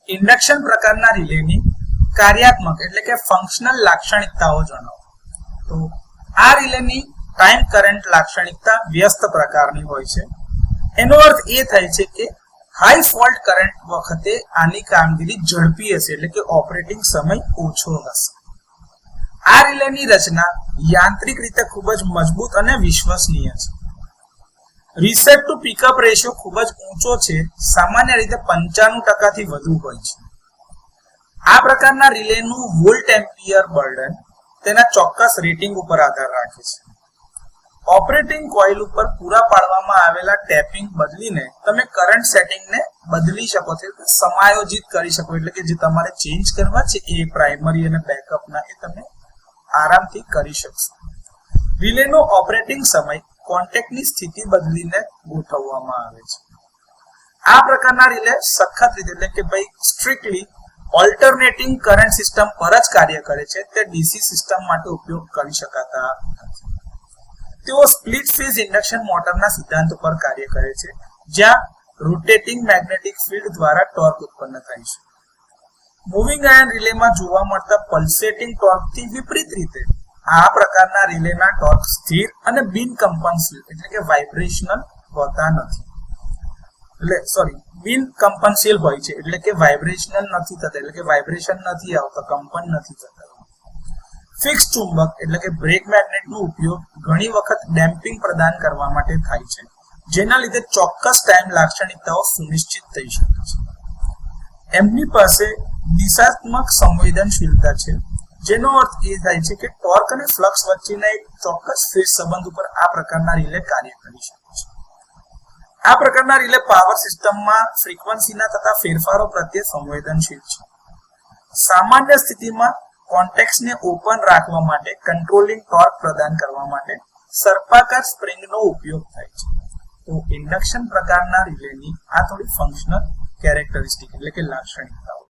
Induction પ્રકારના રિલેની કાર્યાત્મક એટલે કે ફંક્શનલ લાક્ષણિકતાઓ જણાવો. તો આ રિલેની ટાઈમ કરંટ લાક્ષણિકતા વ્યસ્ત પ્રકારની હોય છે. એનો અર્થ એ થાય છે કે હાઈ ફોલ્ટ કરંટ વખતે આની કામગીરી ઝડપી હશે એટલે કે ઓપરેટિંગ સમય ઓછો હશે. આ રિલેની રચના યાંત્રિક રીતે ખૂબ જ મજબૂત અને વિશ્વસનીય છે. રીસેટ ટુ પિકઅપ રેશિયો ખૂબ જ ઊંચો છે, સામાન્ય રીતે 95% થી વધુ હોય છે. આ પ્રકારના રિલેનું વોલ્ટ એમ્પિયર બર્ડન તેના ચોક્કસ રેટિંગ ઉપર આધાર રાખે છે. ઓપરેટિંગ કોઇલ ઉપર પૂરા પાડવામાં આવેલા ટેપિંગ બદલીને તમે કરંટ સેટિંગને બદલી શકો છો, સમાયોજિત કરી શકો, એટલે કે જે તમારે ચેન્જ કરવા છે એ પ્રાઇમરી અને બેકઅપના એ તમે આરામથી કરી શકશો. રિલેનો ઓપરેટિંગ સમય કોન્ટેક્ટની સ્થિતિ બદલીને ગોઠવવામાં આવે છે. આ પ્રકારના રિલે સખત રીતે એટલે કે ભાઈ સ્ટ્રિક્ટલી ઓલ્ટરનેટિંગ કરંટ સિસ્ટમ પર જ કાર્ય કરે છે. તે ડીસી સિસ્ટમ માટે ઉપયોગ કરી શકાતા નથી. તેઓ સ્પ્લિટ ફેઝ ઇન્ડક્શન મોટરના સિદ્ધાંત પર કાર્ય કરે છે, જ્યાં રોટેટિંગ મેગ્નેટિક ફિલ્ડ દ્વારા ટોર્ક ઉત્પન્ન થાય છે. મૂવિંગ આયર્ન રિલેમાં જોવા મળતા પલ્સેટિંગ ટોર્કથી વિપરીત રીતે આ પ્રકારના રિલેના ટોર્ક સ્થિર અને બિનકમ્પનશીલ એટલે કે વાઇબ્રેશનલ હોતા નથી. બિનકમ્પનશીલ હોય છે એટલે કે વાઇબ્રેશનલ નથી થતા, એટલે કે વાઇબ્રેશન નથી આવતા, કંપન નથી થતા. ફિક્સ ચુંબક એટલે કે બ્રેક મેગ્નેટનો ઉપયોગ ઘણી વખત ડેમ્પિંગ પ્રદાન કરવા માટે થાય છે, જેના લીધે ચોક્કસ ટાઈમ લાક્ષણિકતાઓ સુનિશ્ચિત થઈ શકે છે. એમની પાસે દિશાત્મક સંવેદનશીલતા છે, જેનો અર્થ એ થાય છે કે ટોર્ક અને ફ્લક્સ વચ્ચેના એક ચોક્કસ ફેઝ સંબંધ ઉપર આ પ્રકારના રિલે કાર્ય કરી શકે છે. આ પ્રકારના રિલે પાવર સિસ્ટમમાં ફ્રીક્વન્સીના થતા ફેરફારો પ્રત્યે સંવેદનશીલ છે. સામાન્ય સ્થિતિમાં કોન્ટેક્ટ્સને ઓપન રાખવા માટે કંટ્રોલિંગ ટોર્ક પ્રદાન કરવા માટે સર્પાકાર સ્પ્રિંગનો ઉપયોગ થાય છે. તો ઇન્ડક્શન પ્રકારના રિલેની આ થોડી ફંક્શનલ કેરેક્ટરિસ્ટિક એટલે કે લાક્ષણિકતાઓ